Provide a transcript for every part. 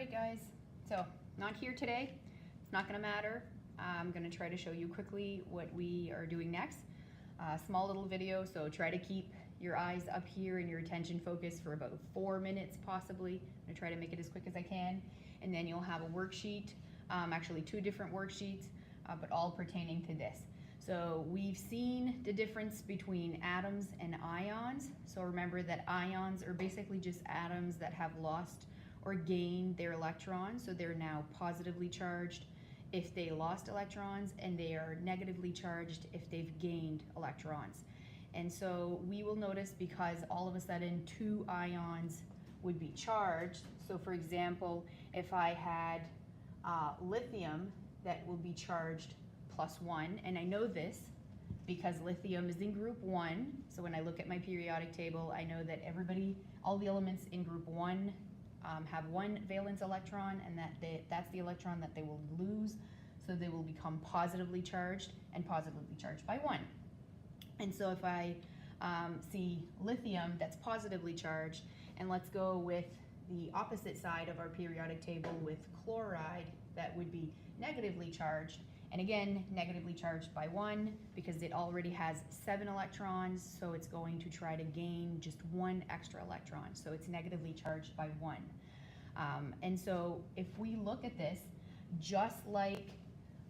Alright guys, so not here today. It's not going to matter. I'm going to try to show you quickly what we are doing next. Small little video, so try to keep your eyes up here and your attention focused for about 4 minutes possibly. I'm going to try to make it as quick as I can. And then you'll have a worksheet, actually 2 different worksheets, but all pertaining to this. So we've seen the difference between atoms and ions. So remember that ions are basically just atoms that have lost or gained their electrons. So they're now positively charged if they lost electrons, and they are negatively charged if they've gained electrons. And so we will notice, because all of a sudden 2 ions would be charged. So for example, if I had lithium that will be charged +1, and I know this because lithium is in group 1. So when I look at my periodic table, I know that all the elements in group 1 have 1 valence electron, and that's the electron that they will lose. So they will become positively charged and positively charged by 1. And so if I see lithium that's positively charged, and let's go with the opposite side of our periodic table with chloride that would be negatively charged, and again negatively charged by 1 because it already has 7 electrons, so it's going to try to gain just 1 extra electron, so it's negatively charged by 1. And so if we look at this, just like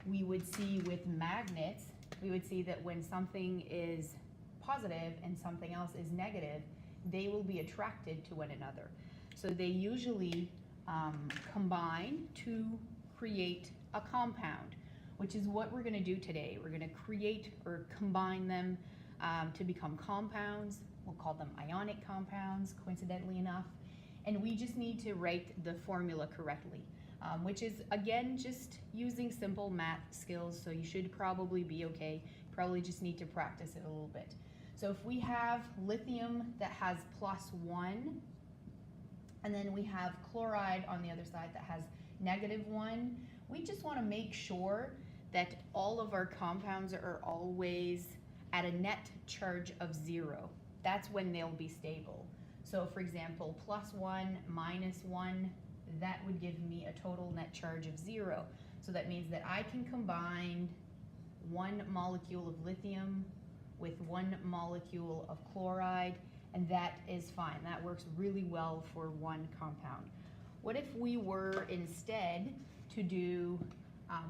we would see with magnets, we would see that when something is positive and something else is negative, they will be attracted to one another. So they usually combine to create a compound, which is what we're going to do today. We're going to create or combine them to become compounds. We'll call them ionic compounds, coincidentally enough. And we just need to write the formula correctly, which is, again, just using simple math skills. So you should probably be okay. Probably just need to practice it a little bit. So if we have lithium that has +1, and then we have chloride on the other side that has -1, we just want to make sure that all of our compounds are always at a net charge of 0. That's when they'll be stable. So for example, +1, -1, that would give me a total net charge of 0. So that means that I can combine 1 molecule of lithium with 1 molecule of chloride, and that is fine. That works really well for one compound. What if we were instead to do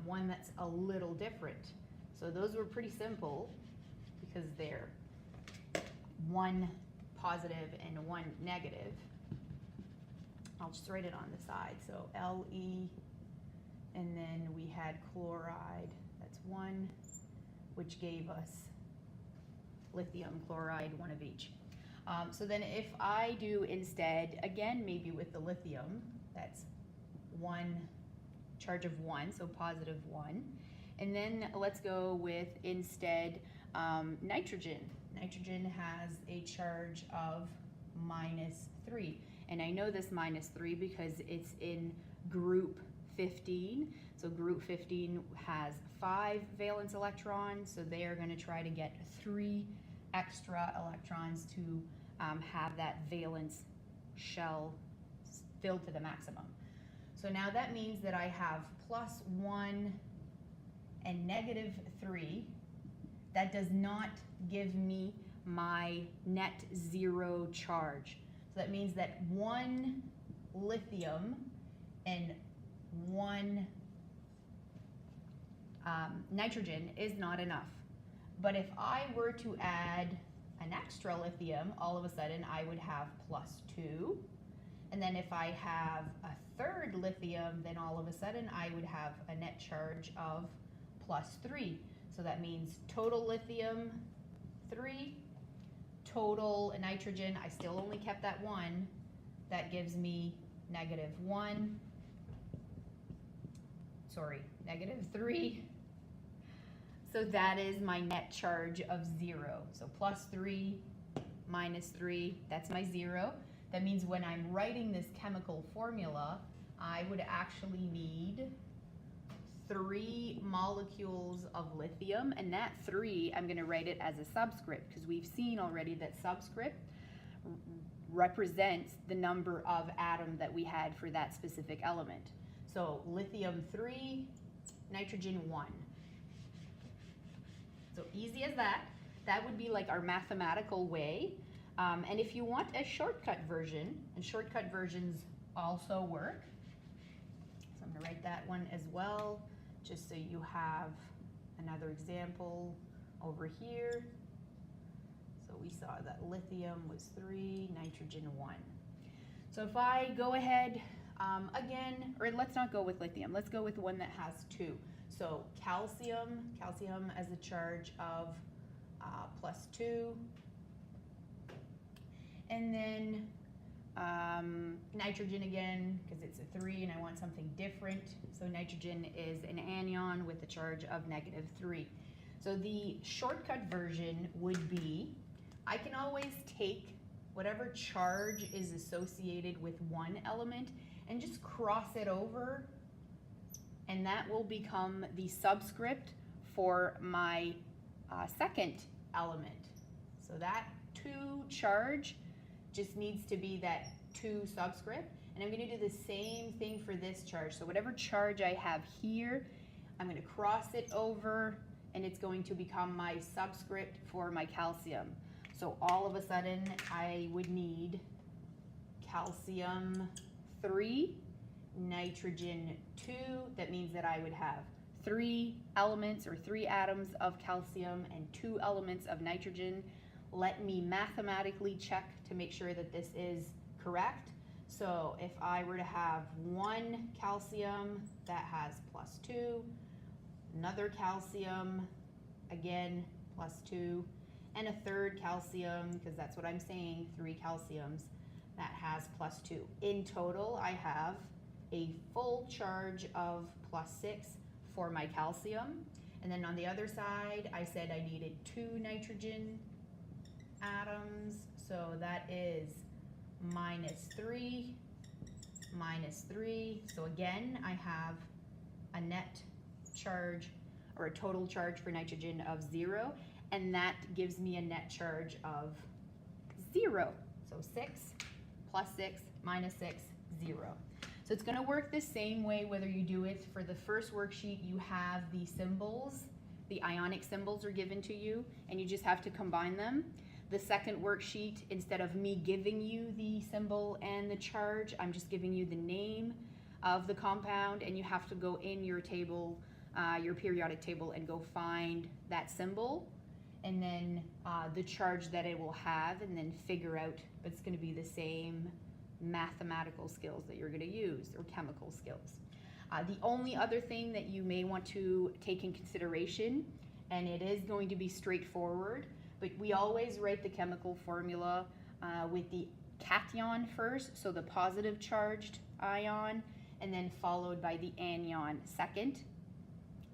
one that's a little different? So those were pretty simple because they're 1 positive and 1 negative. I'll just write it on the side. So Le, and then we had chloride, that's 1, which gave us lithium chloride, 1 of each. So then if I do instead, again, maybe with the lithium, that's 1 charge of 1, so +1. And then let's go with instead nitrogen. Nitrogen has a charge of -3. And I know this -3 because it's in group 15. So group 15 has 5 valence electrons, so they are going to try to get 3 extra electrons to have that valence shell filled to the maximum. So now that means that I have +1 and -3. That does not give me my net 0 charge. So that means that 1 lithium and 1 nitrogen is not enough. But if I were to add an extra lithium, all of a sudden I would have +2. And then if I have a 3rd lithium, then all of a sudden I would have a net charge of +3. So that means total lithium 3, total nitrogen, I still only kept that 1. That gives me -1. Sorry, -3. So that is my net charge of 0. So +3, -3, that's my 0. That means when I'm writing this chemical formula, I would actually need 3 molecules of lithium, and that 3, I'm going to write it as a subscript because we've seen already that subscript represents the number of atom that we had for that specific element. So lithium 3, nitrogen 1. So easy as that. That would be like our mathematical way. And if you want a shortcut version, and shortcut versions also work, so I'm going to write that one as well, just so you have another example over here. So we saw that lithium was 3, nitrogen 1. So if I go ahead again, or let's not go with lithium, let's go with one that has 2. So calcium as a charge of +2. And then nitrogen again, because it's a 3 and I want something different. So nitrogen is an anion with a charge of -3. So the shortcut version would be, I can always take whatever charge is associated with one element and just cross it over, and that will become the subscript for my second element. So that 2 charge just needs to be that 2 subscript, and I'm going to do the same thing for this charge. So whatever charge I have here, I'm going to cross it over, and it's going to become my subscript for my calcium. So all of a sudden I would need calcium 3, nitrogen 2. That means that I would have 3 elements or 3 atoms of calcium and 2 elements of nitrogen. Let me mathematically check to make sure that this is correct. So if I were to have 1 calcium that has +2, another calcium, again, +2, and a third calcium, because that's what I'm saying, 3 calciums, that has +2. In total, I have a full charge of +6 for my calcium. And then on the other side, I said I needed 2 nitrogen atoms, so that is -3, -3. So again, I have a net charge or a total charge for nitrogen of 0, and that gives me a net charge of 0. So 6 + 6 - 6, 0. So it's going to work the same way whether you do it for the first worksheet. You have the symbols, the ionic symbols are given to you, and you just have to combine them. The second worksheet, instead of me giving you the symbol and the charge, I'm just giving you the name of the compound, and you have to go in your table, your periodic table, and go find that symbol, and then the charge that it will have, and then figure out, but it's going to be the same mathematical skills that you're going to use, or chemical skills. The only other thing that you may want to take in consideration, and it is going to be straightforward, but we always write the chemical formula with the cation first, so the positive charged ion, and then followed by the anion second,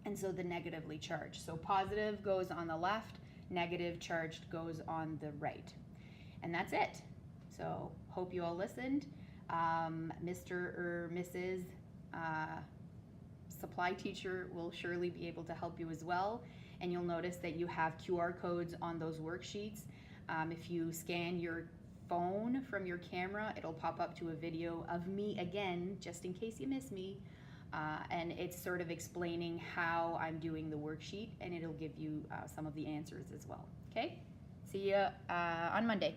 and so the negatively charged. So positive goes on the left, negative charged goes on the right. And that's it. So hope you all listened. Mr. or Mrs. Supply teacher will surely be able to help you as well. And you'll notice that you have QR codes on those worksheets. If you scan your phone from your camera, it'll pop up to a video of me again, just in case you miss me. And it's sort of explaining how I'm doing the worksheet, and it'll give you some of the answers as well. Okay? See you on Monday.